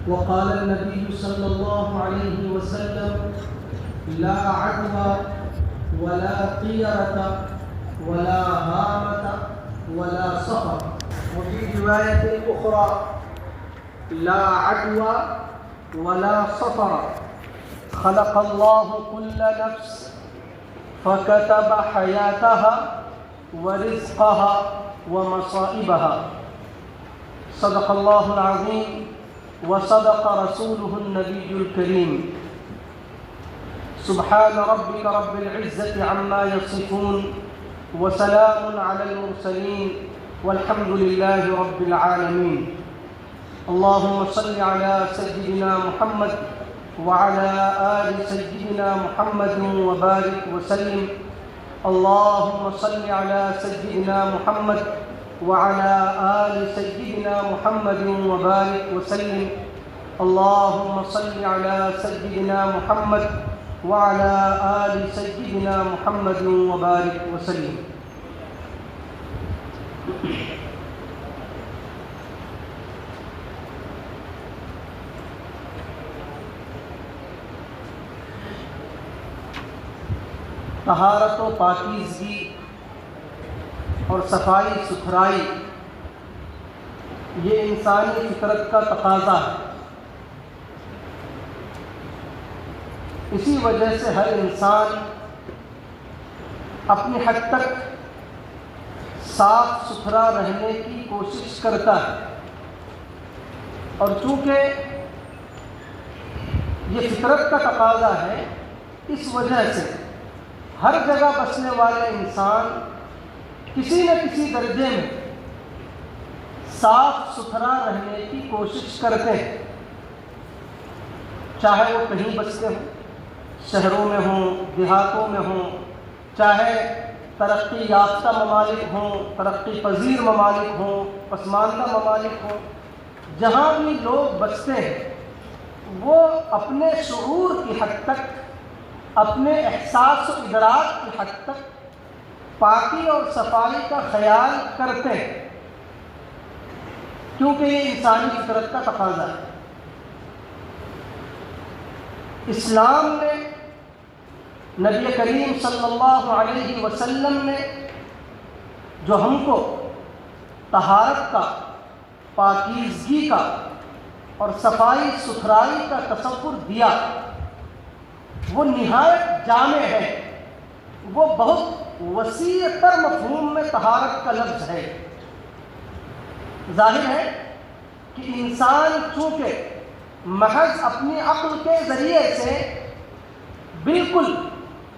وقال النبي صلى الله عليه وسلم: لا عدوى ولا طيرة ولا هامة ولا صفر. وفي رواية أخرى: لا عدوى ولا صفر، خلق الله كل نفس فكتب حياتها ورزقها ومصائبها. صدق الله العظيم وصدق رسوله النبي الكريم. سبحان ربك رب العزة عما يصفون وسلام على المرسلين والحمد لله رب العالمين. اللهم صل على سيدنا محمد وعلى آل سيدنا محمد وبارك وسلم. اللهم صل على سيدنا محمد وعلى آل سيدنا محمد وبارك وسلم. اللهم صل على سيدنا محمد وعلى آل سيدنا محمد وبارك وسلم. طہارت و پاکیزگی اور صفائی ستھرائی یہ انسانی فطرت کا تقاضا ہے. اسی وجہ سے ہر انسان اپنی حد تک صاف ستھرا رہنے کی کوشش کرتا ہے، اور چونکہ یہ فطرت کا تقاضا ہے اس وجہ سے ہر جگہ بسنے والے انسان کسی نہ کسی درجے میں صاف ستھرا رہنے کی کوشش کرتے ہیں، چاہے وہ کہیں بستے ہوں، شہروں میں ہوں، دیہاتوں میں ہوں، چاہے ترقی یافتہ ممالک ہوں، ترقی پذیر ممالک ہوں، پسماندہ ممالک ہوں، جہاں بھی لوگ بستے ہیں وہ اپنے شعور کی حد تک، اپنے احساس و ادراک کی حد تک پاکی اور صفائی کا خیال کرتے ہیں، کیونکہ یہ انسانی فطرت کا تقاضا ہے. اسلام نے، نبی کریم صلی اللہ علیہ وسلم نے جو ہم کو طہارت کا، پاکیزگی کا اور صفائی ستھرائی کا تصور دیا وہ نہایت جامع ہے. وہ بہت وسیع تر مفہوم میں طہارت کا لفظ ہے. ظاہر ہے کہ انسان چونکہ محض اپنی عقل کے ذریعے سے بالکل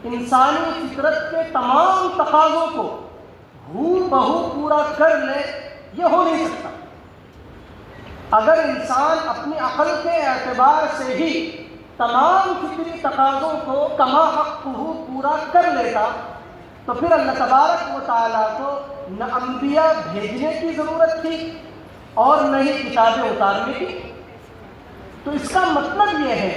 انسانی فطرت کے تمام تقاضوں کو ہو بہو پورا کر لے، یہ ہو نہیں سکتا. اگر انسان اپنی عقل کے اعتبار سے ہی تمام فطری تقاضوں کو کما حق پورا کر لیتا تو پھر اللہ تبارک و تعالیٰ کو نہ انبیاء بھیجنے کی ضرورت تھی اور نہ ہی کتابیں اتارنے کی. تو اس کا مطلب یہ ہے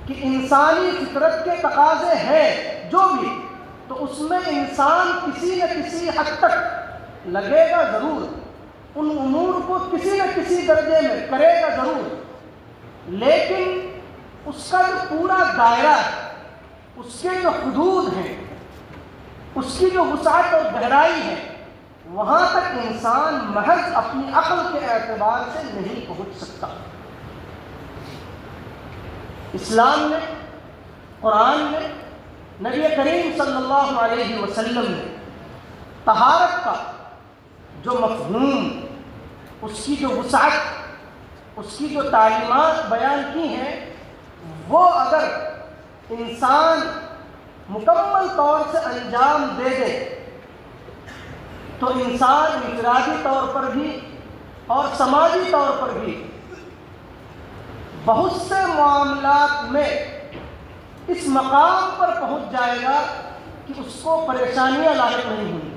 کہ انسانی فطرت کے تقاضے ہیں جو بھی، تو اس میں انسان کسی نہ کسی حد تک لگے گا ضرور، ان امور کو کسی نہ کسی درجے میں کرے گا ضرور، لیکن اس کا جو پورا دائرہ ہے، اس کے جو حدود ہیں، اس کی جو وسعت اور گہرائی ہے، وہاں تک انسان محض اپنی عقل کے اعتبار سے نہیں پہنچ سکتا. اسلام نے، قرآن نے، نبی کریم صلی اللہ علیہ وسلم نے طہارت کا جو مفہوم، اس کی جو وسعت، اس کی جو تعلیمات بیان کی ہیں، وہ اگر انسان مکمل طور سے انجام دے دے تو انسان انفرادی طور پر بھی اور سماجی طور پر بھی بہت سے معاملات میں اس مقام پر پہنچ جائے گا کہ اس کو پریشانیاں لاحق نہیں ہوں گی.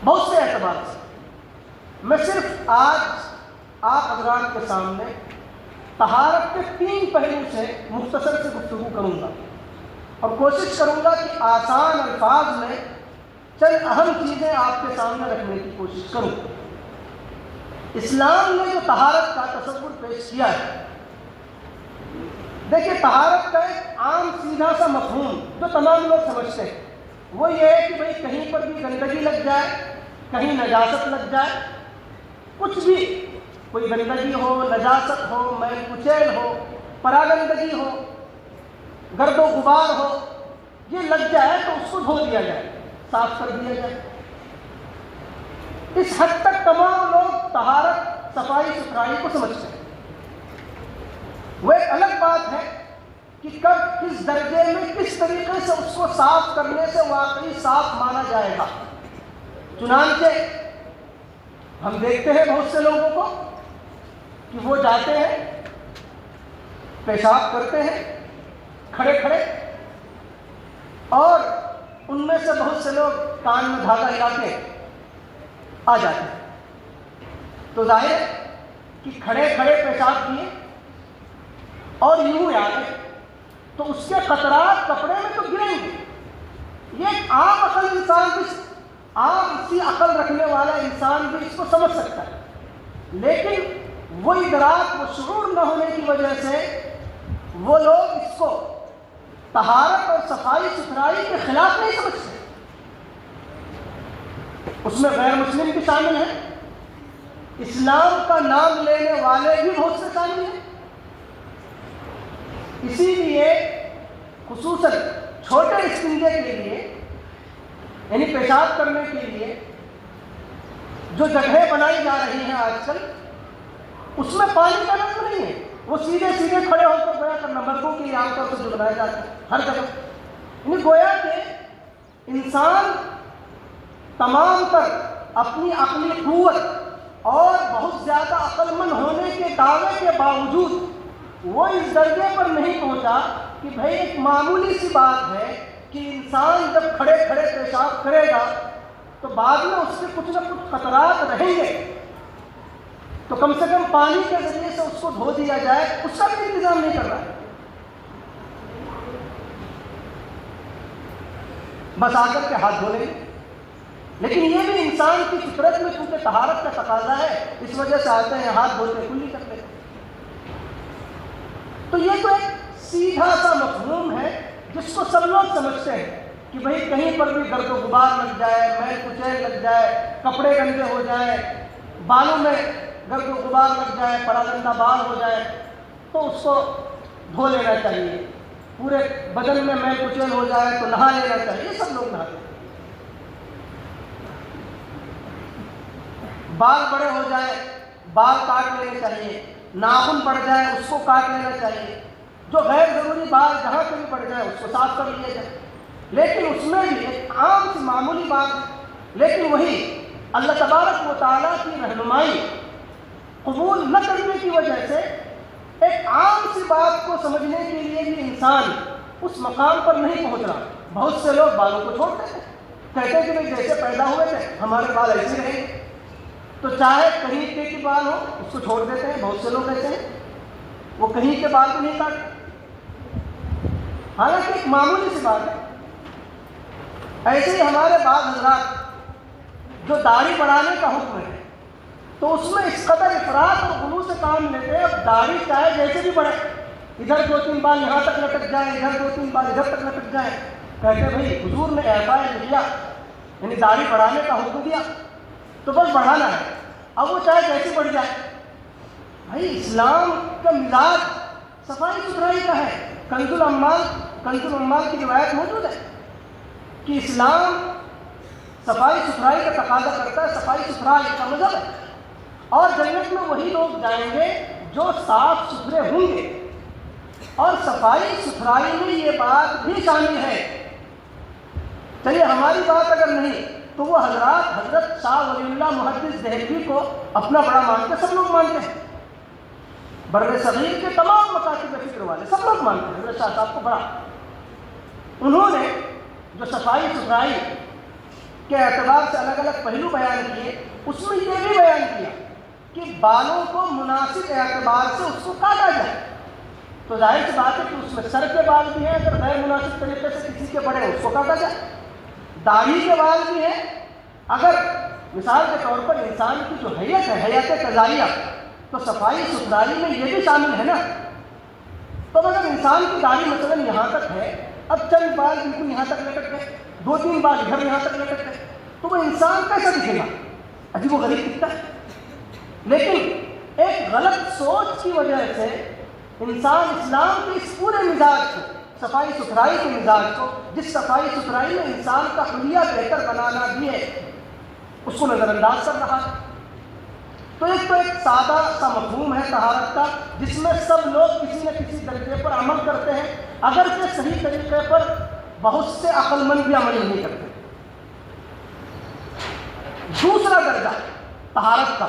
بہت سے اعتبار سے میں صرف آج آپ حضرات کے سامنے طہارت کے 3 پہلو سے مختصر سے گفتگو کروں گا اور کوشش کروں گا کہ آسان الفاظ میں چند اہم چیزیں آپ کے سامنے رکھنے کی کوشش کروں. اسلام نے جو طہارت کا تصور پیش کیا ہے، دیکھیے طہارت کا ایک عام سیدھا سا مفہوم جو تمام لوگ سمجھتے ہیں وہ یہ ہے کہ بھئی کہیں پر بھی گندگی لگ جائے، کہیں نجاست لگ جائے، کچھ بھی کوئی گندگی ہو، نجاست ہو، میل کچیل ہو، پراگندگی ہو، گرد و غبار ہو، یہ لگ جائے تو اس کو دھو دیا جائے، صاف کر دیا جائے۔ اس حد تک تمام لوگ طہارت، صفائی ستھرائی کو سمجھتے ہیں۔ وہ ایک الگ بات ہے کہ کب کس درجے میں کس طریقے سے اس کو صاف کرنے سے واقعی صاف مانا جائے گا۔ چنانچہ ہم دیکھتے ہیں بہت سے لوگوں کو کہ وہ جاتے ہیں، پیشاب کرتے ہیں کھڑے کھڑے، اور ان میں سے بہت سے لوگ کان میں دھاگا لگا کے آ جاتے ہیں۔ تو ظاہر ہے کہ کھڑے کھڑے پیشاب کیے اور یوں آ گئے تو اس کے قطرات کپڑے میں تو گریں گے۔ یہ ایک عام عقل انسان بھی، عام اسی عقل رکھنے والا انسان بھی اس کو سمجھ سکتا ہے، لیکن وہ ادراک، وہ شعور نہ ہونے کی وجہ سے وہ لوگ اس کو طہارت اور صفائی ستھرائی کے خلاف نہیں سمجھتے۔ اس میں غیر مسلم بھی شامل ہیں، اسلام کا نام لینے والے بھی بہت سے شامل ہیں۔ اسی لیے خصوصاً چھوٹے استنجے کے لیے، یعنی پیشاب کرنے کے لیے جو جگہیں بنائی جا رہی ہیں آج کل، اس میں پانی کا نظم نہیں ہے، وہ سیدھے سیدھے کھڑے ہو کر گویا کرنا، مردوں کے لیے عام طور سے جو بنایا جاتا ہے ہر جگہ، یعنی گویا کہ انسان تمام تر اپنی عقلی قوت اور بہت زیادہ عقل مند ہونے کے دعوے کے باوجود وہ اس درجے پر نہیں پہنچا کہ بھئی ایک معمولی سی بات ہے کہ انسان جب کھڑے کھڑے پیشاب کرے گا تو بعد میں اس سے کچھ نہ کچھ خطرات رہیں گے، تو کم سے کم پانی کے ذریعے سے اس کو دھو دیا جائے، اس کا بھی انتظام نہیں کر رہا ہے۔ بس آ کر کے ہاتھ دھو لیں گے، لیکن یہ بھی انسان کی فطرت میں چونکہ طہارت کا تقاضا ہے، اس وجہ سے آتے ہیں ہاتھ دھوتے کلی کرتے ہیں۔ تو یہ تو ایک سیدھا سا مفہوم ہے جس کو سب لوگ سمجھتے ہیں کہ بھئی کہیں پر بھی گرد و غبار لگ جائے، میل کچیل لگ جائے، کپڑے گندے ہو جائیں، بالوں میں گرد و غبار لگ جائے، پراگندہ بال ہو جائے تو اس کو دھو لینا چاہیے، پورے بدن میں میل کچیل ہو جائے تو نہا لینا چاہیے۔ یہ سب لوگ نہاتے ہیں۔ بال بڑے ہو جائے، بال کاٹ لینے چاہیے، ناخن پڑ جائے اس کو کاٹ لینا چاہیے، جو غیر ضروری بال جہاں پہ بھی پڑ جائے اس کو صاف کر لیا جائے، لیکن اس میں بھی ایک عام سی معمولی بات ہے، لیکن وہی اللہ تبارک و تعالیٰ کی رہنمائی قبول نہ کرنے کی وجہ سے ایک عام سی بات کو سمجھنے کے لیے بھی انسان اس مقام پر نہیں پہنچ رہا۔ بہت سے لوگ بالوں کو چھوڑ دیتے ہیں، کہتے ہیں کہ بھئی جیسے پیدا ہوئے تھے ہمارے بال ایسے رہیں گے، تو چاہے کہیں کے بال ہو اس کو چھوڑ دیتے ہیں۔ بہت سے لوگ ایسے ہیں وہ کہیں کے بال کو نہیں کاٹتے، حالانکہ ایک معمولی سی بات ہے۔ ایسے ہی ہمارے بعض حضرات جو داڑھی بڑھانے کا حکم ہے تو اس میں اس قدر افراط اور غلو سے کام لیتے ہیں، اب داڑھی چاہے جیسے بھی بڑھے، ادھر 2-3 بال یہاں تک لٹک جائیں، ادھر 2-3 بال ادھر تک لٹک جائیں، کہتے ہیں بھئی حضور نے اعفاء لحیہ یعنی داڑھی بڑھانے کا حکم دیا تو بس بڑھانا ہے، اب وہ چاہے کیسے بڑھ جائے۔ بھائی اسلام کا مزاج صفائی ستھرائی کا ہے۔ کنز العمال کی روایت موجود ہے کہ اسلام صفائی ستھرائی کا تقاضا کرتا ہے، صفائی ستھرائی کا مذہب ہے، اور جنت میں وہی لوگ جائیں گے جو صاف ستھرے ہوں گے، اور صفائی ستھرائی میں یہ بات بھی شامل ہے۔ چلیے ہماری بات اگر نہیں تو وہ حضرت شاہ ولی اللہ محدث دہلوی کو اپنا بڑا مانتے، سب لوگ مانتے ہیں، بر صغیر کے تمام مکاتب فکر والے سب لوگ مانتے ہیں حضرت شاہ صاحب کو بڑا۔ انہوں نے جو صفائی ستھرائی کے اعتبار سے الگ الگ پہلو بیان کیے، اس میں یہ بھی بیان کیا کہ بالوں کو مناسب اعتبار سے اس کو کاٹا جائے۔ تو ظاہر سی بات ہے کہ اس میں سر کے بال بھی ہیں، اگر غیر مناسب طریقے سے کسی کے بڑے اس کو کاٹا جائے، داڑھی کے بال بھی ہیں، اگر مثال کے طور پر انسان کی جو حیت ہے، حیات قضائیہ، تو صفائی ستھرائی میں یہ بھی شامل ہے نا۔ تو اگر انسان کی داڑھی مثلاً یہاں تک ہے، اب چند بال بالکل یہاں تک لٹک گئے، 2-3 بال ادھر یہاں تک لٹک گئے، تو وہ انسان کیسا دکھے گا؟ عجیب و غریب دکھتا ہے۔ لیکن ایک غلط سوچ کی وجہ سے انسان اسلام کے اس پورے مزاج کو، صفائی ستھرائی کے مزاج کو، جس صفائی ستھرائی میں انسان کا حلیہ بہتر بنانا بھی ہے، اس کو نظر انداز کر رہا ہے۔ تو ایک سادہ سا مفہوم ہے طہارت کا، جس میں سب لوگ کسی نہ کسی درجے پر عمل کرتے ہیں، اگرچہ صحیح طریقے پر بہت سے عقل مند بھی عمل نہیں کرتے۔ دوسرا درجہ طہارت کا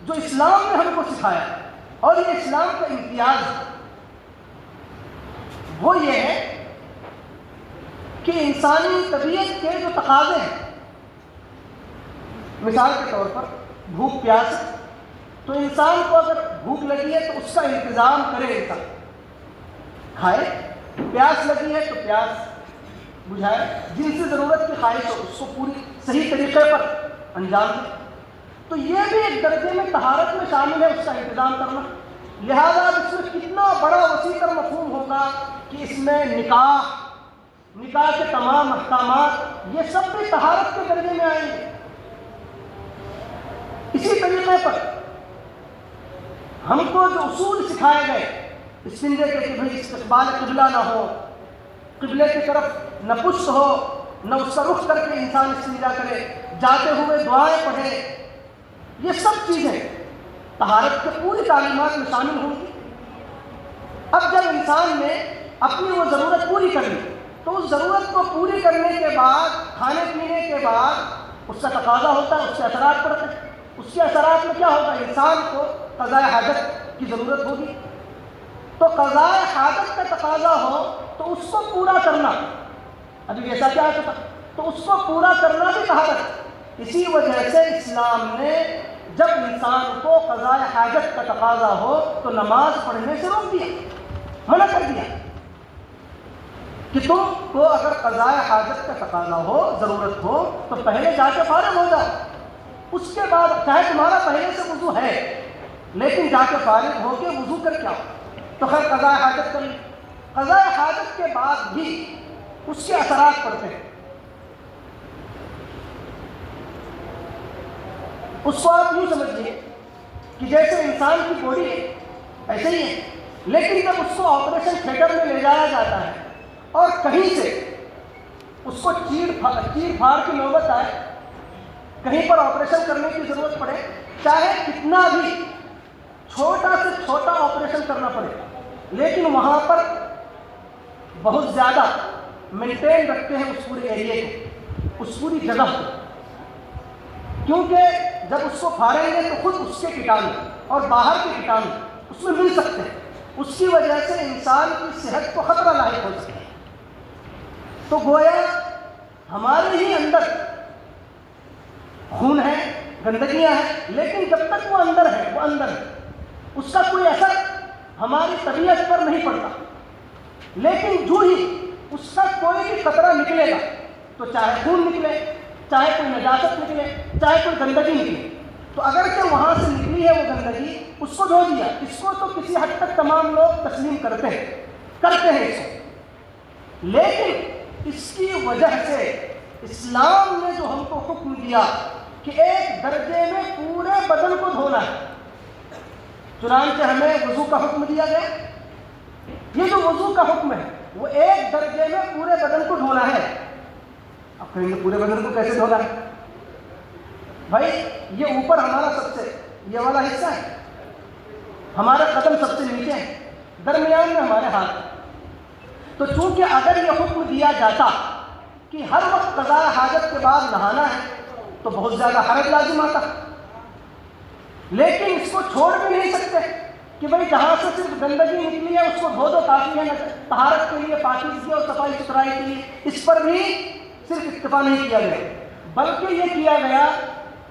جو اسلام نے ہم کو سکھایا، اور یہ اسلام کا امتیاز ہے، وہ یہ ہے کہ انسانی طبیعت کے جو تقاضے ہیں، مثال کے طور پر بھوک پیاس، تو انسان کو اگر بھوک لگی ہے تو اس کا انتظام کرے، انسان کھائے، پیاس لگی ہے تو پیاس بجھائے، جن سے ضرورت کی خواہش ہو اس کو پوری صحیح طریقے پر انجام دے۔ تو یہ بھی ایک درجے میں طہارت میں شامل ہے، اس کا انتظام کرنا۔ لہذا اس میں کتنا بڑا وسیع تر مفہوم ہوگا کہ اس میں نکاح کے تمام احکامات یہ سب بھی طہارت کے درجے میں آئیں گے۔ اسی طریقے پر ہم کو جو اصول سکھائے گئے استنجے کے کہ بھئی استقبال قبلہ نہ ہو، قبلے کی طرف نہ پشت ہو، نہ اس کا رخ کر کے انسان استنجا کرے، جاتے ہوئے دعائیں پڑھے، یہ سب چیزیں طہارت کے پوری تعلیمات میں شامل ہوں گی۔ اب جب انسان نے اپنی وہ ضرورت پوری کر لی تو اس ضرورت کو پوری کرنے کے بعد، کھانے پینے کے بعد اس کا تقاضا ہوتا ہے، اس سے اثرات پڑتے ہیں۔ اس کے اثرات میں کیا ہوگا؟ انسان کو قضاء حاجت کی ضرورت ہوگی۔ تو قضاء حاجت کا تقاضا ہو تو اس کو پورا کرنا، ابھی ایسا کیا ہے تو اس کو پورا کرنا بھی طہارت۔ اسی وجہ سے اسلام نے جب انسان کو قضاء حاجت کا تقاضا ہو تو نماز پڑھنے سے روک دیا، منع کر دیا کہ تم کو اگر قضاء حاجت کا تقاضا ہو، ضرورت ہو، تو پہلے جا کے فارغ ہو جاؤ، اس کے بعد چاہے تمہارا پہلے سے وضو ہے لیکن جا کے فارغ ہو کے وضو کر کے آؤ۔ تو خیر قضاء حاجت کر لی، قضاء حاجت کے بعد بھی اس کے اثرات پڑتے ہیں۔ اس کو آپ یوں سمجھیے کہ جیسے انسان کی باڈی ہے ایسے ہی ہے، لیکن جب اس کو آپریشن تھیٹر میں لے جایا جاتا ہے اور کہیں سے اس کو چیر پھاڑ کی نوبت آئے، کہیں پر آپریشن کرنے کی ضرورت پڑے، چاہے کتنا بھی چھوٹا سے چھوٹا آپریشن کرنا پڑے، لیکن وہاں پر بہت زیادہ مینٹین رکھتے ہیں اس پورے ایریے کو، اس پوری جگہ کو، کیونکہ جب اس کو پھاڑیں گے تو خود اس کے کیٹانو اور باہر کے کیٹانو اس میں مل سکتے ہیں، اس کی وجہ سے انسان کی صحت کو خطرہ لاحق ہو سکتا ہے۔ تو گویا ہمارے ہی اندر خون ہے، گندگیاں ہیں، لیکن جب تک وہ اندر ہے، وہ اندر ہے، اس کا کوئی اثر ہماری طبیعت پر نہیں پڑتا، لیکن جو ہی اس کا کوئی بھی قطرہ نکلے گا، تو چاہے خون نکلے، چاہے کوئی نجاست نکلے، چاہے کوئی گندگی نکلے، تو اگرچہ وہاں سے نکلی ہے وہ گندگی، اس کو دھو دیا، اس کو تو کسی حد تک تمام لوگ تسلیم کرتے ہیں اس کو، لیکن اس کی وجہ سے اسلام نے جو ہم کو حکم دیا کہ ایک درجے میں پورے بدن کو دھونا ہے، چنانچہ ہمیں وضو کا حکم دیا گیا۔ یہ جو وضو کا حکم ہے وہ ایک درجے میں پورے بدن کو دھونا ہے۔ اب کہیں گے پورے بدن کو کیسے دھونا ہے؟ بھائی یہ اوپر ہمارا سب سے یہ والا حصہ ہے، ہمارا قدم سب سے نیچے ہے، درمیان میں ہمارے ہاتھ ہے۔ تو چونکہ اگر یہ حکم دیا جاتا کہ ہر وقت قضاء حاجت کے بعد نہانا ہے تو بہت زیادہ حرج لازم آتا، لیکن اس کو چھوڑ بھی نہیں سکتے کہ بھئی جہاں سے صرف گندگی نکلی ہے اس کو دھو دو، کافی ہے طہارت کے لیے، پاکیزگی اور صفائی ستھرائی کے لیے۔ اس پر بھی صرف اکتفا نہیں کیا گیا، بلکہ یہ کیا گیا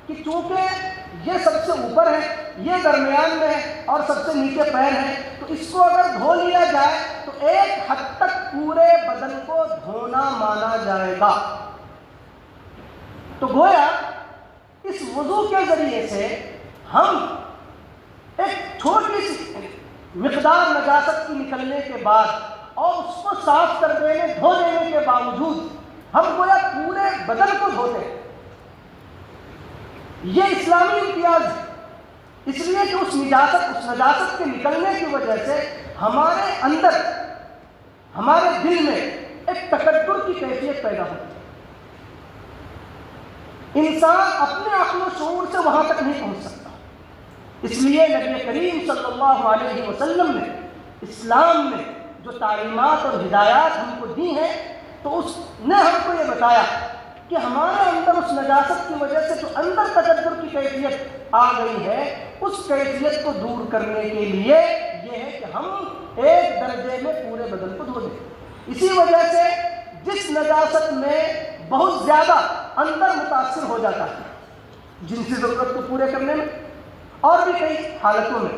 کہ چونکہ یہ سب سے اوپر ہے، یہ درمیان میں ہے اور سب سے نیچے پیر ہے، تو اس کو اگر دھو لیا جائے تو ایک حد تک پورے بدن کو دھونا مانا جائے گا۔ تو گویا اس وضو کے ذریعے سے ہم ایک چھوٹی سی مقدار نجاست کی نکلنے کے بعد اور اس کو صاف کر دینے دھو دینے کے باوجود ہم گویا پورے بدن کو دھوتے ہیں. یہ اسلامی امتیاز ہے، اس لیے کہ اس نجاست کے نکلنے کی وجہ سے ہمارے اندر، ہمارے دل میں ایک تکبر کی کیفیت پیدا ہوتی ہے. انسان اپنے عقل و شعور سے وہاں تک نہیں پہنچ سکتا. اس لیے نبی کریم صلی اللہ علیہ وسلم نے اسلام میں جو تعلیمات اور ہدایات ہم کو دی ہیں تو اس نے ہم کو یہ بتایا کہ ہمارے اندر اس نجاست کی وجہ سے جو اندر تکبر کی کیفیت آ گئی ہے، اس کیفیت کو دور کرنے کے لیے یہ ہے کہ ہم ایک درجے میں پورے بدن کو دھو دیں. اسی وجہ سے جس نجاست میں بہت زیادہ اندر متاثر ہو جاتا ہے جنسی ضرورت کو پورے کرنے میں اور بھی کئی حالتوں میں،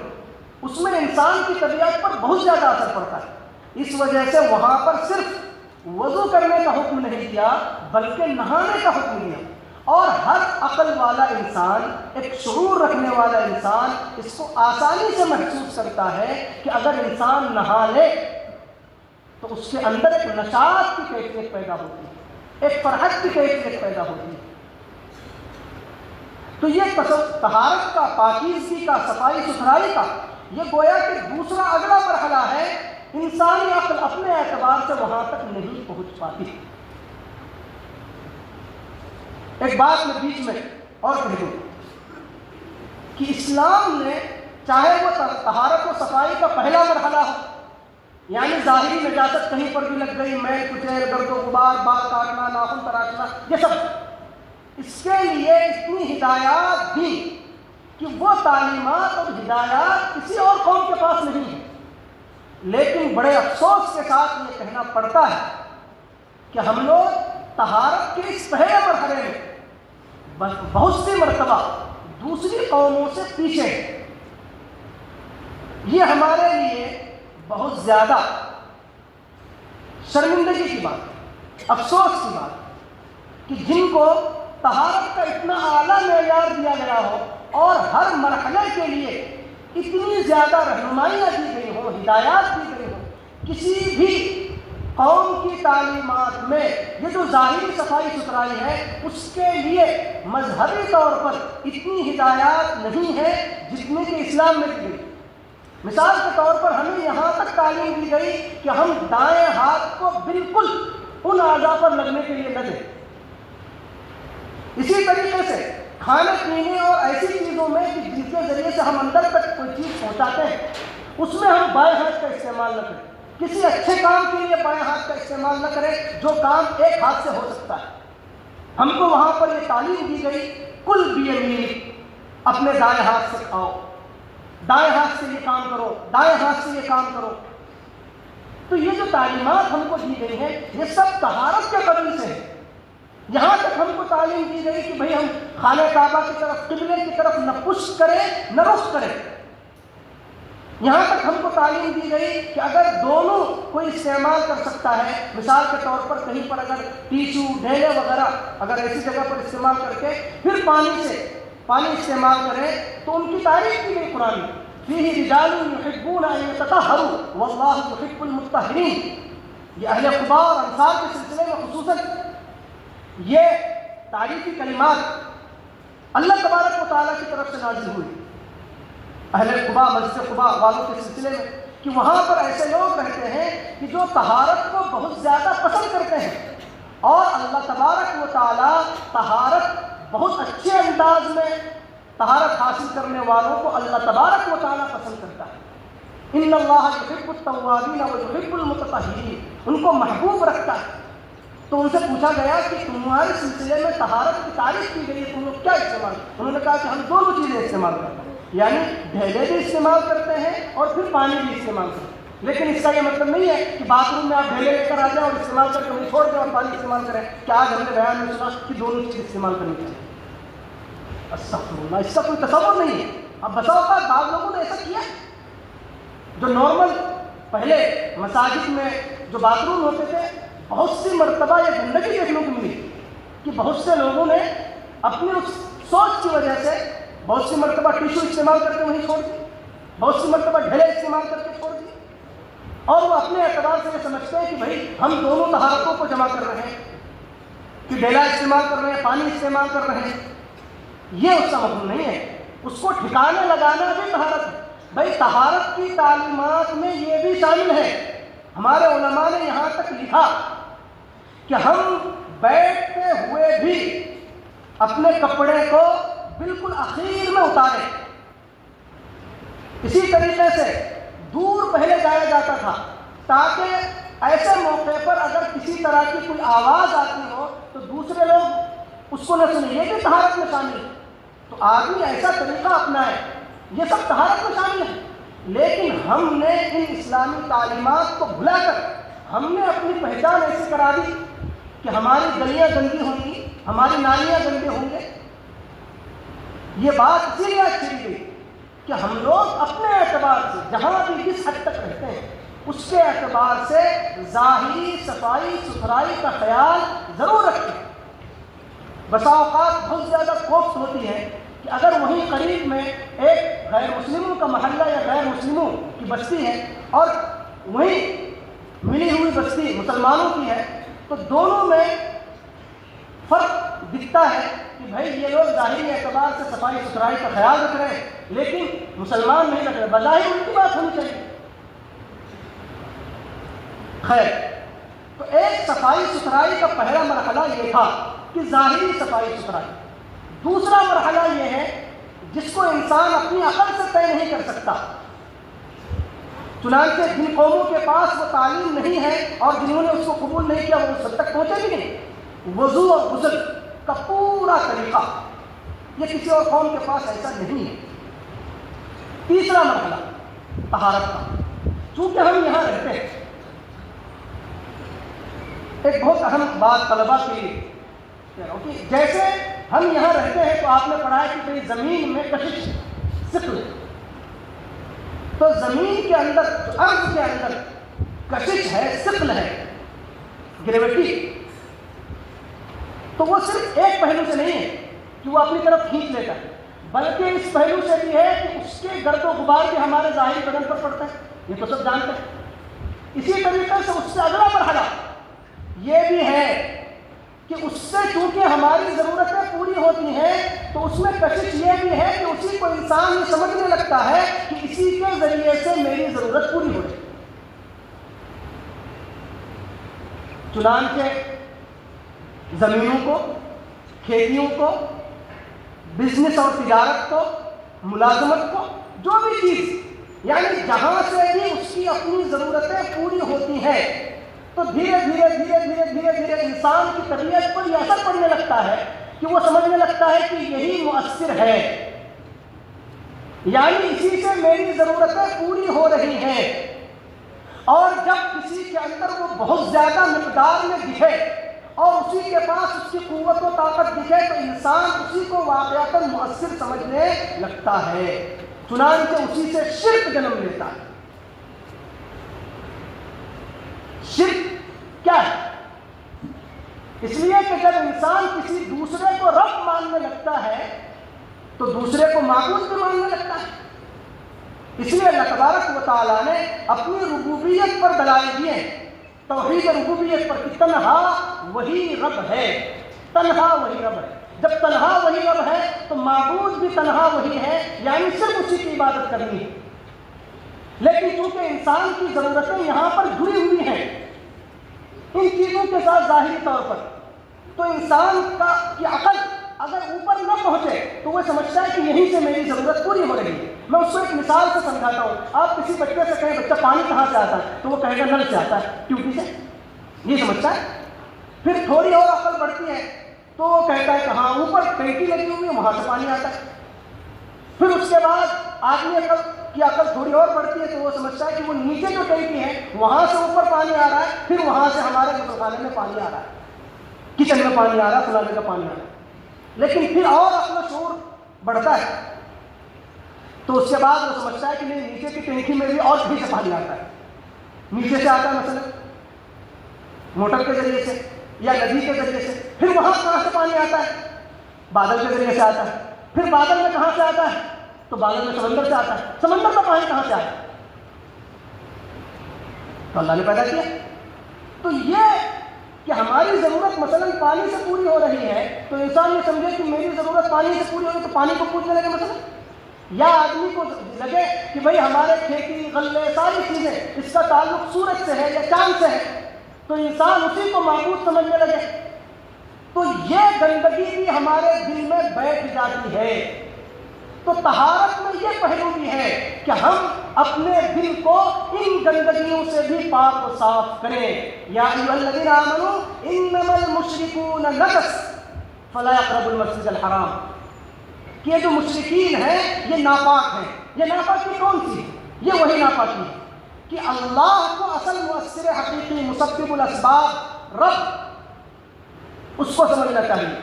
اس میں انسان کی طبیعت پر بہت زیادہ اثر پڑتا ہے. اس وجہ سے وہاں پر صرف وضو کرنے کا حکم نہیں دیا بلکہ نہانے کا حکم دیا. اور ہر عقل والا انسان، ایک شعور رکھنے والا انسان اس کو آسانی سے محسوس کرتا ہے کہ اگر انسان نہا لے تو اس کے اندر ایک نشاط کی کیفیت پیدا ہوتی ہے، ایک فرحت کی کیفیت پیدا ہوتی ہے. تو یہ طہارت کا، پاکیزگی کا، صفائی ستھرائی کا یہ گویا کہ دوسرا اگلا مرحلہ ہے. انسانی عقل اپنے اعتبار سے وہاں تک نہیں پہنچ پاتی. ایک بات میں بیچ میں اور کہہ دوں کہ اسلام نے چاہے وہ طہارت و صفائی کا پہلا مرحلہ ہو، یعنی ظاہری نجاست کہیں پر بھی لگ گئی، میل کچیل، گرد و غبار، بال کاٹنا، ناخن تراشنا، یہ سب، اس کے لیے اتنی ہدایات دی کہ وہ تعلیمات اور ہدایات کسی اور قوم کے پاس نہیں ہے. لیکن بڑے افسوس کے ساتھ یہ کہنا پڑتا ہے کہ ہم لوگ طہارت کے اس پہلے مرحلے میں بہت سی مرتبہ دوسری قوموں سے پیچھے ہیں. یہ ہمارے لیے بہت زیادہ شرمندگی کی بات، افسوس کی بات کہ جن کو طہارت کا اتنا اعلیٰ معیار دیا گیا ہو اور ہر مرحلے کے لیے اتنی زیادہ رہنمائیاں دی گئی ہوں، ہدایات دی گئی ہوں، کسی بھی قوم کی تعلیمات میں یہ جو ظاہری صفائی ستھرائی ہے اس کے لیے مذہبی طور پر اتنی ہدایات نہیں ہے جتنی کہ اسلام میں دی گئی. مثال کے طور پر ہمیں یہاں تک تعلیم دی گئی کہ ہم دائیں ہاتھ کو بالکل ان اعضاء پر لگنے کے لیے نہ دیں. اسی طریقے سے کھانے پینے اور ایسی چیزوں میں جن کے ذریعے سے ہم اندر تک کوئی چیز پہنچاتے ہیں اس میں ہم بائیں ہاتھ کا استعمال نہ کریں. کسی اچھے کام کے لیے بائیں ہاتھ کا استعمال نہ کریں جو کام ایک ہاتھ سے ہو سکتا ہے. ہم کو وہاں پر یہ تعلیم دی گئی کل بیمینک، اپنے دائیں ہاتھ سے کھاؤ، دائیں ہاتھ سے یہ کام کرو، دائیں ہاتھ سے یہ کام کرو. تو یہ جو تعلیمات ہم کو دی گئی ہیں یہ سب طہارت کے قبیل سے ہے. یہاں تک ہم کو تعلیم دی گئی کہ بھئی ہم خانہ کعبہ کی طرف، قبلے کی طرف نہ پشت کریں نہ رخ کریں. یہاں تک ہم کو تعلیم دی گئی کہ اگر دونوں کوئی استعمال کر سکتا ہے، مثال کے طور پر کہیں پر اگر ٹیشو، ڈھیلے وغیرہ اگر ایسی جگہ پر استعمال کر کے پھر پانی استعمال کریں تو ان کی تعریف کی گئی قرآن میں، فیہ رجال یحبون ان یتطہروا واللہ یحب المطہرین. یہ اہل قباء اور انصار کے سلسلے میں خصوصاً یہ تعریفی کلمات اللہ تبارک و تعالیٰ کی طرف سے نازل ہوئی اہل قباء، مسجد قباء والوں کے سلسلے میں، کہ وہاں پر ایسے لوگ رہتے ہیں کہ جو طہارت کو بہت زیادہ پسند کرتے ہیں اور اللہ تبارک و تعالیٰ طہارت بہت اچھے انداز میں طہارت حاصل کرنے والوں کو اللہ تبارک و تعالیٰ پسند کرتا ہے. ان اللہ یحب التوابین ویحب المتطہرین، ان کو محبوب رکھتا ہے. تو ان سے پوچھا گیا کہ تمہارے سلسلے میں طہارت کی تعریف کی گئی ہے، تم لوگ کیا استعمال؟ انہوں نے کہا کہ ہم دونوں چیزیں استعمال کرتے ہیں، یعنی ڈھیلے بھی استعمال کرتے ہیں اور پھر پانی بھی استعمال کرتے ہیں. لیکن اس کا یہ مطلب نہیں ہے کہ باتھ روم میں آپ ڈھیلے لے کر آ جائیں اور استعمال کر کے وہیں چھوڑ دیں اور پانی استعمال کریں. کہ آج ہم نے بیان میں سنا کہ دونوں چیز استعمال کرنی چاہیے. استغفر اللہ، اس کا کوئی تصور نہیں ہے. اب بسا اوقات بعض لوگوں نے ایسا کیا جو نارمل پہلے مساجد میں جو باتھ روم ہوتے تھے، بہت سی مرتبہ یہ گندگی دیکھنے کو ملی کہ بہت سے لوگوں نے اپنی اس سوچ کی وجہ سے بہت سی مرتبہ ٹیشو استعمال کر کے وہیں چھوڑ دی، بہت سی مرتبہ ڈھیلے استعمال کر کے چھوڑ دی، اور وہ اپنے اعتبار سے یہ سمجھتے ہیں کہ بھائی ہم دونوں طہارتوں کو جمع کر رہے ہیں، کہ ڈھیلا استعمال کر رہے ہیں، پانی استعمال کر رہے ہیں. یہ اس کا مفہوم نہیں ہے. اس کو ٹھکانے لگانا بھی طہارت ہے. بھائی طہارت کی تعلیمات میں یہ بھی شامل ہے. ہمارے علماء نے یہاں تک لکھا کہ ہم بیٹھتے ہوئے بھی اپنے کپڑے کو بالکل اخیر میں اتاریں. اسی طریقے سے دور پہلے جایا جاتا تھا تاکہ ایسے موقع پر اگر کسی طرح کی کوئی آواز آتی ہو تو دوسرے لوگ اس کو نہ سنیں. یہ بھی طہارت میں شامل ہے. تو آدمی ایسا طریقہ اپنائے، یہ سب طہارت میں شامل ہے. لیکن ہم نے ان اسلامی تعلیمات کو بھلا کر ہم نے اپنی پہچان ایسی کرا دی کہ ہماری گلیاں گندی ہوں گی، ہماری نالیاں گندے ہوں گے. یہ بات اسی لیے چھڑی گئی کہ ہم لوگ اپنے اعتبار سے جہاں بھی جس حد تک رہتے ہیں اس کے اعتبار سے ظاہری صفائی ستھرائی کا خیال ضرور رکھیں. بسا اوقات بہت زیادہ کوفت ہوتی ہے کہ اگر وہیں قریب میں ایک غیر مسلموں کا محلہ یا غیر مسلموں کی بستی ہے اور وہیں ملی ہوئی بستی مسلمانوں کی ہے تو دونوں میں فرق دکھتا ہے کہ بھائی یہ لوگ ظاہری اعتبار سے صفائی ستھرائی کا خیال رکھ رہے ہیں لیکن مسلمان نہیں رکھ رہے. بظاہر ان کی بات ہونی چاہیے. خیر، تو ایک صفائی ستھرائی کا پہلا مرحلہ یہ تھا کہ ظاہری صفائی ستھرائی. دوسرا مرحلہ یہ ہے جس کو انسان اپنی عقل سے طے نہیں کر سکتا. چنانچہ جن قوموں کے پاس وہ تعلیم نہیں ہے اور جنہوں نے اس کو قبول نہیں کیا وہ اس حد تک پہنچے بھی نہیں. وضو اور غسل کا پورا طریقہ یہ کسی اور قوم کے پاس ایسا نہیں ہے. تیسرا مرحلہ طہارت کا. چونکہ ہم یہاں رہتے ہیں، ایک بہت اہم بات طلباء کے لیے کہ جیسے ہم یہاں رہتے ہیں تو آپ نے پڑھا ہے کہ بھئی زمین میں کشش ثقل ہے. تو زمین کے اندر ارض کے اندر کشش ہے، ثقل ہے، گریویٹی. تو وہ صرف ایک پہلو سے نہیں ہے کہ وہ اپنی طرف کھینچ لیتا ہے، بلکہ اس پہلو سے بھی ہے کہ اس کے گرد و غبار بھی ہمارے ظاہری بدن پر پڑتا ہے. یہ تو سب جانتے ہیں. اسی طریقے سے اس سے اگلا مرحلہ یہ بھی ہے کہ اس سے چونکہ ہماری ضرورتیں پوری ہوتی ہیں تو اس میں کشش یہ بھی ہے کہ اسی کو انسان یہ سمجھنے لگتا ہے کہ اسی کے ذریعے سے میری ضرورت پوری ہو جائے. چنانچہ زمینوں کو، کھیتیوں کو، بزنس اور تجارت کو، ملازمت کو، جو بھی چیز یعنی جہاں سے بھی اس کی اپنی ضرورتیں پوری ہوتی ہیں تو دھیرے دھیرے دھیرے دھیرے دھیرے دھیرے انسان کی طبیعت پر یہ اثر پڑنے لگتا ہے کہ وہ سمجھنے لگتا ہے کہ یہی مؤثر ہے، یعنی اسی سے میری ضرورتیں پوری ہو رہی ہیں. اور جب کسی کے اندر وہ بہت زیادہ مقدار میں دکھے اور اسی کے پاس اس کی قوت و طاقت دکھے تو انسان اسی کو واقعتاً مؤثر سمجھنے لگتا ہے. چنانچہ اسی سے شرک جنم لیتا ہے. شرک کیا ہے؟ اس لیے کہ جب انسان کسی دوسرے کو رب ماننے لگتا ہے تو دوسرے کو معبود بھی ماننے لگتا ہے. اس لیے اللہ تبارک و تعالیٰ نے اپنی ربوبیت پر دلائل دیے، توحید ربوبیت پر کہ تنہا وہی رب ہے. تنہا وہی رب ہے. جب تنہا وہی رب ہے تو معبود بھی تنہا وہی ہے، یعنی صرف اسی کی عبادت کرنی ہے. لیکن چونکہ انسان کی ضرورتیں یہاں پر جڑی ہوئی ہیں ان چیزوں کے ساتھ ظاہری طور پر، تو انسان کی عقل اگر اوپر نہ پہنچے تو وہ سمجھتا ہے کہ یہیں سے میری ضرورت پوری ہو رہی ہے. میں اس کو ایک مثال سے سمجھاتا ہوں. آپ کسی بچے سے کہیں بچہ پانی کہاں سے آتا ہے تو وہ کہے گا نل سے آتا ہے، ٹیوٹی سے. یہ سمجھتا ہے. پھر تھوڑی اور عقل بڑھتی ہے تو وہ کہتا ہے کہ ہاں اوپر ٹینکی لگی ہوئی ہے وہاں سے پانی آتا ہے. پھر اس کے بعد آدمی کی عقل تھوڑی اور بڑھتی ہے تو وہ سمجھتا ہے کہ وہ نیچے جو ٹینکی ہے وہاں سے اوپر پانی آ رہا ہے، پھر وہاں سے ہمارے غسلخانے میں پانی آ رہا ہے، کچن میں پانی آ رہا ہے، فلانے کا پانی آ رہا ہے. لیکن پھر اور اپنا شعور بڑھتا ہے تو اس کے بعد وہ سمجھتا ہے کہ نہیں نیچے کی ٹینکی میں بھی اور کہیں سے پانی آتا ہے. نیچے سے آتا ہے مثلا موٹر کے ذریعے سے یا ندی کے ذریعے سے، پھر وہاں کہاں سے پانی آتا ہے بادل کے ذریعے سے آتا ہے. پھر بادل میں کہاں سے آتا ہے؟ تو بادل میں سمندر سے آتا ہے. سمندر کا پانی کہاں سے آتا ہے؟ تو اللہ نے پیدا کیا. تو یہ کہ ہماری ضرورت مثلا پانی سے پوری ہو رہی ہے تو انسان یہ سمجھے کہ میری ضرورت پانی سے پوری ہوگی تو پانی کو پوچھنے لگے مثلا, یا آدمی کو لگے کہ بھئی ہمارے کھیتی غلے ساری چیزیں اس کا تعلق سورج سے ہے یا چاند سے ہے, تو انسان اسی کو معبود سمجھنے لگے. تو یہ گندگی بھی ہمارے دل میں بیٹھ جاتی ہے. تو طہارت میں یہ پہلو بھی ہے کہ ہم اپنے دل کو ان گندگیوں سے بھی پاک و صاف کریں. یا ایھا الذین آمنوا انما المشرکون نجس فلا یقربوا المسجد الحرام. کہ یہ جو مشرکین ہیں یہ ناپاک ہیں. یہ ناپاکی کون سی ہے؟ یہ وہی ناپاکی ہے کہ اللہ کو اصل مؤثر حقیقی مسبب الاسباب رب اس کو سمجھنا چاہیے.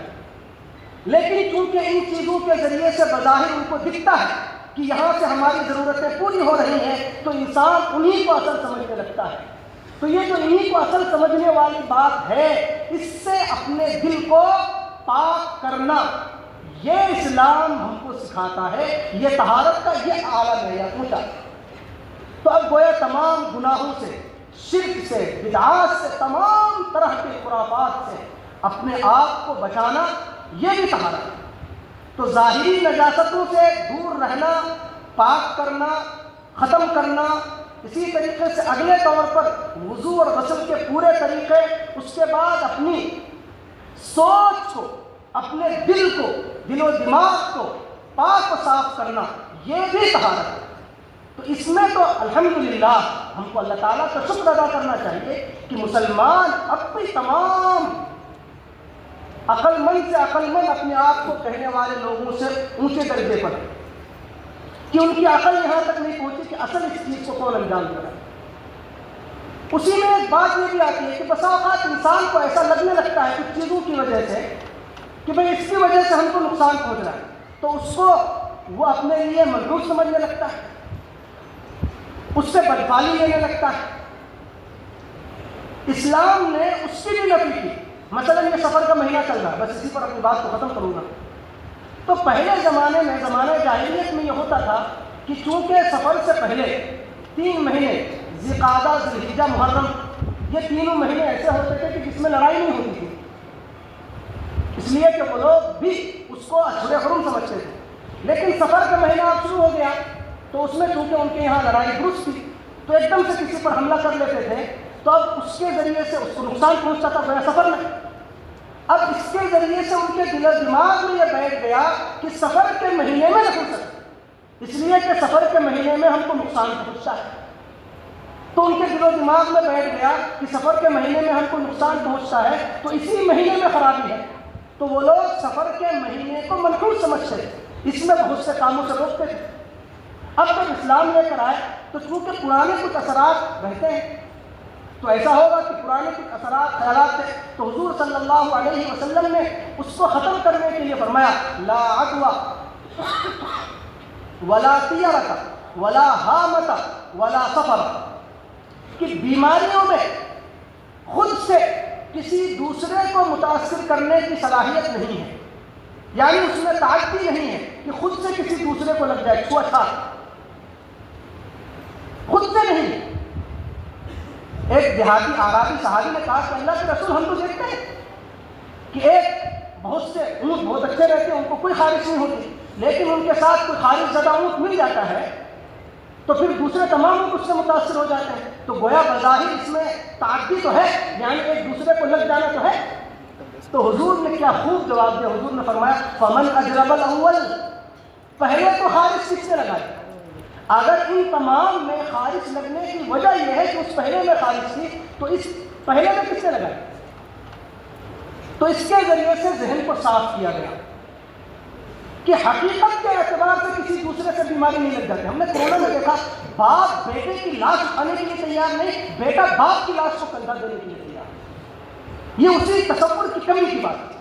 لیکن چونکہ ان چیزوں کے ذریعے سے بظاہر ان کو دکھتا ہے کہ یہاں سے ہماری ضرورتیں پوری ہو رہی ہیں تو انسان انہی کو اصل سمجھنے لگتا ہے. تو یہ جو انہی کو اصل سمجھنے والی بات ہے, اس سے اپنے دل کو پاک کرنا یہ اسلام ہم کو سکھاتا ہے. یہ طہارت کا یہ اعلیٰ معیار اونچا. تو اب گویا تمام گناہوں سے, شرک سے, بدعات سے, تمام طرح کے خرافات سے اپنے آپ کو بچانا یہ بھی طہارت ہے. تو ظاہری نجاستوں سے دور رہنا, پاک کرنا, ختم کرنا. اسی طریقے سے اگلے طور پر وضو اور غسل کے پورے طریقے, اس کے بعد اپنی سوچ کو, اپنے دل کو, دل و دماغ کو پاک و صاف کرنا یہ بھی طہارت ہے. تو اس میں تو الحمدللہ ہم کو اللہ تعالیٰ کا شکر ادا کرنا چاہیے کہ مسلمان اپنی تمام عقل مند سے عقل مند اپنے آپ کو کہنے والے لوگوں سے اونچے درجے پر ہے کہ ان کی عقل یہاں تک نہیں پہنچی کہ اصل اس چیز کو کون انجام دے رہا ہے. اسی میں ایک بات یہ بھی آتی ہے کہ بسا اوقات انسان کو ایسا لگنے لگتا ہے کچھ چیزوں کی وجہ سے کہ بھئی اس کی وجہ سے ہم کو نقصان پہنچ رہا ہے, تو اس کو وہ اپنے لیے ملحوظ سمجھنے لگتا ہے, اس سے بدفالی لینے لگتا ہے. اسلام نے اس کی بھی نفی کی. مثلا یہ سفر کا مہینہ چل رہا ہے, بس اسی پر اپنی بات کو ختم کروں گا. تو پہلے زمانے میں, زمانہ جاہلیت میں یہ ہوتا تھا کہ چونکہ سفر سے پہلے 3 مہینے ذی-قعدہ, ذی-الحجہ, محرم, یہ تینوں مہینے ایسے ہوتے تھے کہ جس میں لڑائی نہیں ہوتی تھی, اس لیے کہ وہ لوگ بھی اس کو اشہر حرم سمجھتے تھے. لیکن سفر کا مہینہ اب شروع ہو گیا تو اس میں چونکہ ان کے یہاں لڑائی درست تھی تو ایک دم سے کسی پر حملہ کر لیتے تھے, تو اب اس کے ذریعے سے اس کو نقصان پہنچتا تھا گویا سفر میں. اب اس کے ذریعے سے ان کے دل و دماغ میں یہ بیٹھ گیا کہ سفر کے مہینے میں نہیں ہو سکتا, اس لیے کہ سفر کے مہینے میں ہم کو نقصان پہنچتا ہے. تو ان کے دل و دماغ میں بیٹھ گیا کہ سفر کے مہینے میں ہم کو نقصان پہنچتا ہے تو اسی مہینے میں خرابی ہے. تو وہ لوگ سفر کے مہینے کو منحوس سمجھتے تھے, اس میں بہت سے کاموں سے روکتے تھے. اب جب اسلام لے کر آئے تو چونکہ پرانے کچھ اثرات رہتے ہیں تو ایسا ہوگا کہ پرانے کچھ اثرات خیالات تھے تو حضور صلی اللہ علیہ وسلم نے اس کو ختم کرنے کے لیے فرمایا لا عدوى ولا طیرۃ ولا ہامۃ ولا سفر, کہ بیماریوں میں خود سے کسی دوسرے کو متاثر کرنے کی صلاحیت نہیں ہے. یعنی اس میں تعدی نہیں ہے کہ خود سے کسی دوسرے کو لگ جائے, چھوٹا خود سے نہیں. ایک دیہاتی عربی صحابی نے کہا کہ اللہ کے رسول ہم تو دیکھتے ہیں کہ ایک بہت سے اونٹ بہت اچھے رہتے ہیں, ان کو کوئی خارش نہیں ہوتی, لیکن ان کے ساتھ کوئی خارش زدہ اونٹ مل جاتا ہے تو پھر دوسرے تمام اونٹ اس سے متاثر ہو جاتے ہیں. تو گویا بظاہر اس میں تعدی تو ہے, یعنی ایک دوسرے کو لگ جانا تو ہے. تو حضور نے کیا خوب جواب دیا, حضور نے فرمایا فمن اجرب الاول, پہلے تو خارش کس نے لگائی. اگر ان تمام میں خارش لگنے کی وجہ یہ ہے کہ اس پہلے میں خارش تھی تو اس پہلے میں کس نے لگائی. تو اس کے ذریعے سے ذہن کو صاف کیا گیا کہ حقیقت کے اعتبار سے کسی دوسرے سے بیماری نہیں لگ جاتی. ہم نے کورونا میں دیکھا باپ بیٹے کی لاش اٹھانے کے لیے تیار نہیں, بیٹا باپ کی لاش کو کندھا دینے کے لیے تیار. یہ اسی تصور کی کمی کی بات ہے.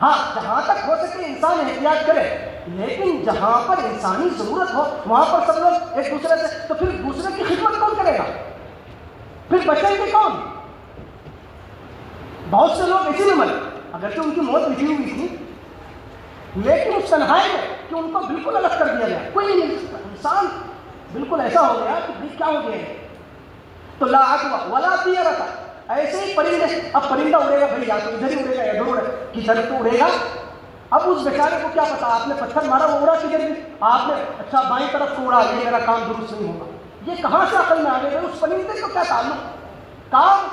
ہاں جہاں تک ہو سکے انسان احتیاط کرے, لیکن جہاں پر انسانی ضرورت ہو وہاں پر سب لوگ ایک دوسرے سے, تو پھر دوسرے کی خدمت کون کرے گا, پھر بچیں گے کون. بہت سے لوگ اسی میں مرے, اگرچہ ان کی موت لکھی ہوئی تھی لیکن اس تنہائی میں کہ ان کو بالکل الگ کر دیا گیا، کوئی نہیں مل سکتا، انسان بالکل ایسا ہو گیا کہ بھائی کیا ہو گیا ہے. تو لا عدوہ ولا طیرۃ، ایسے ہی پرندے، اب پرندہ اڑے گا بھائی یا تو ادھر ہی اڑے گا یا ادھر اڑے گا، کدھر تو اڑے گا. اب اس بیچارے کو کیا پتا، آپ نے پتھر مارا وہ اڑا کدھر بھی، آپ نے اچھا بائیں طرف کو اڑا، یہ میرا کام درست نہیں ہوگا. یہ کہاں سے عقل میں آ گئے؟ اس پرندے کو کیا تعلق، کام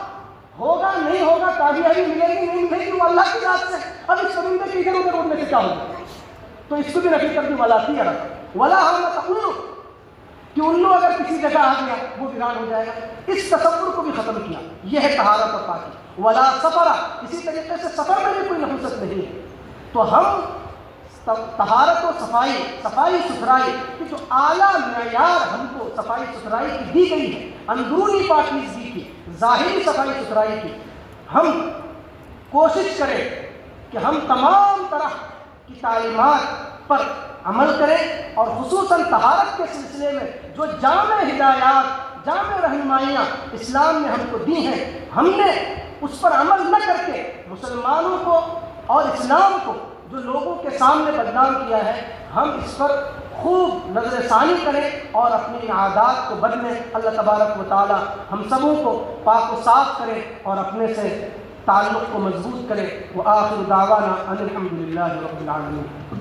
ہوگا نہیں ہوگا، کامیابی ملے گی نہیں ملے گی، وہ اللہ کی ذات سے. اب اس پرندے کے ادھر ادھر اڑنے سے کیا ہوگا؟ تو اس کو بھی نفی کر دی ولا طیرۃ ولا حملۃ الو، کہ الو اگر کسی جگہ آ گیا وہ ویران ہو جائے گا. اس تصور کو بھی ختم کیا. یہ ہے طہارت اور پاکی. ولا سفر، اسی طریقے سے سفر میں بھی کوئی نحوست نہیں ہے. تو ہم طہارت و صفائی ستھرائی کی جو اعلیٰ معیار ہم کو صفائی ستھرائی کی دی گئی ہے، اندرونی پاکیزگی کی، ظاہری صفائی ستھرائی کی، ہم کوشش کریں کہ ہم تمام طرح کی تعلیمات پر عمل کریں، اور خصوصاً طہارت کے سلسلے میں جو جامع ہدایات، جامع رہنمائیاں اسلام نے ہم کو دی ہیں، ہم نے اس پر عمل نہ کر کے مسلمانوں کو اور اسلام کو جو لوگوں کے سامنے بدنام کیا ہے، ہم اس پر خوب نظر ثانی کریں اور اپنی عادات کو بدلیں. اللہ تبارک و تعالی ہم سبوں کو پاک و صاف کرے اور اپنے سے تعلق کو مضبوط کرے. وآخر دعوانا ان الحمد للہ رب العالمین.